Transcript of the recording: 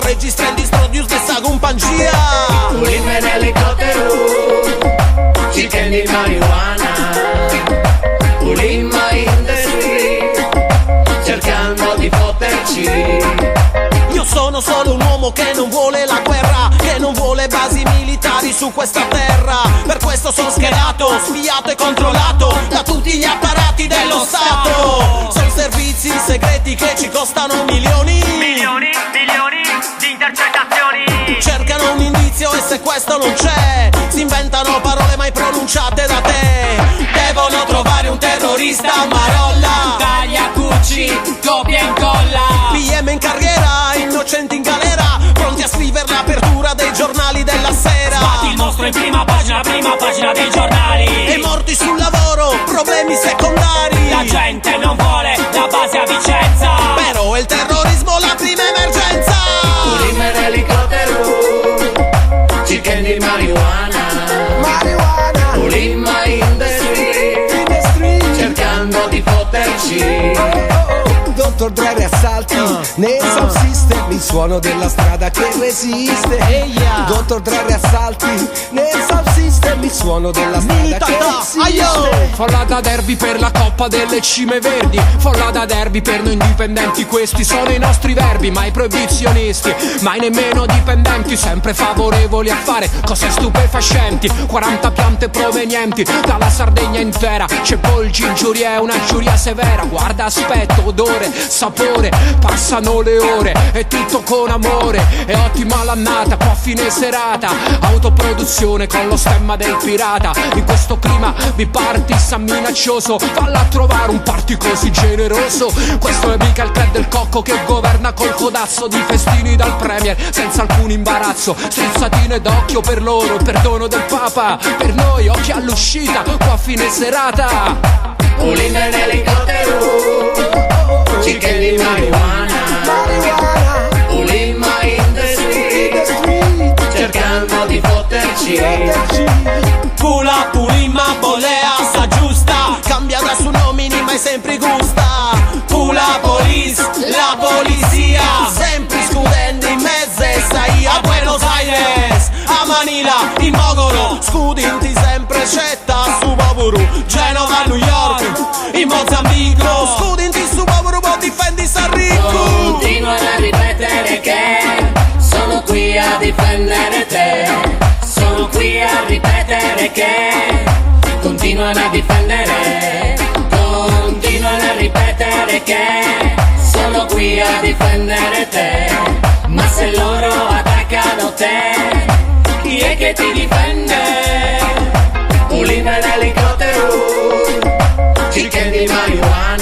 registra il distro di questa compagnia. Pulime in elicottero, chicken di marijuana. Pulima in the street, cercando di fotterci. Io sono solo un uomo che non vuole la guerra, che non vuole basi militari su questa terra. Per questo sono schierato, spiato e controllato da tutti gli apparati dello Stato. Sono servizi segreti che ci costano milioni Milioni di intercettazioni. Cercano un indizio e se questo non c'è, si inventano parole mai pronunciate da te. Devono trovare un terrorista a Marolla. Taglia, cucci, copia e incolla. PM in carriera, innocenti in galera, pronti a scrivere l'apertura dei giornali della sera. Sbatti il mostro in prima pagina dei giornali. E morti sul lavoro, problemi secondari. La gente non vuole la base a Vicenza. Però è il terrorismo la prima emergenza. Pulime in elicottero, chicken di marijuana. Pulima in the street, cercando di fotterci. Dottor Dre riassalti nei sound system, il suono della strada che resiste. Dottor Dre riassalti nei sound system, il suono della strada che resiste. Follata derby per la coppa delle cime verdi, follata derby per noi indipendenti. Questi sono i nostri verbi, mai proibizionisti, mai nemmeno dipendenti, sempre favorevoli a fare cose stupefacenti. 40 piante provenienti dalla Sardegna intera, c'è Polgi in giuria, è una giuria severa. Guarda, aspetto, odore, sapore, passano le ore, è tutto con amore, è ottima l'annata, qua a fine serata, autoproduzione con lo stemma del pirata. In questo clima bipartisan minaccioso, valla a trovare un party così generoso. Questo è mica il club del cocco che governa col codazzo di festini dal premier senza alcun imbarazzo, strizzatine d'occhio per loro, perdono del papa, per noi occhi all'uscita, qua a fine serata. Pulime in elicottero, chicken di marijuana. Pulima in the street, cercando di fotterci. Pula, pulima, bolea, sa giusta, cambia da su nomini ma è sempre gusta. Pula police, la polizia, sempre scudendo in mezzo e stai a Buenos Aires, a Manila, in Mogoro, scudinti sempre scetta su Baburu, Genova, New York, in Mozambico, scudinti su Baburu, ma difendi Sanrico. Continuano a ripetere che sono qui a difendere te. Sono qui a ripetere che continuano a difendere. Continuano a ripetere che sono qui a difendere te. Ma se loro attaccano te, chi è che ti difende? Pulime in elicottero, chicken di marijuana.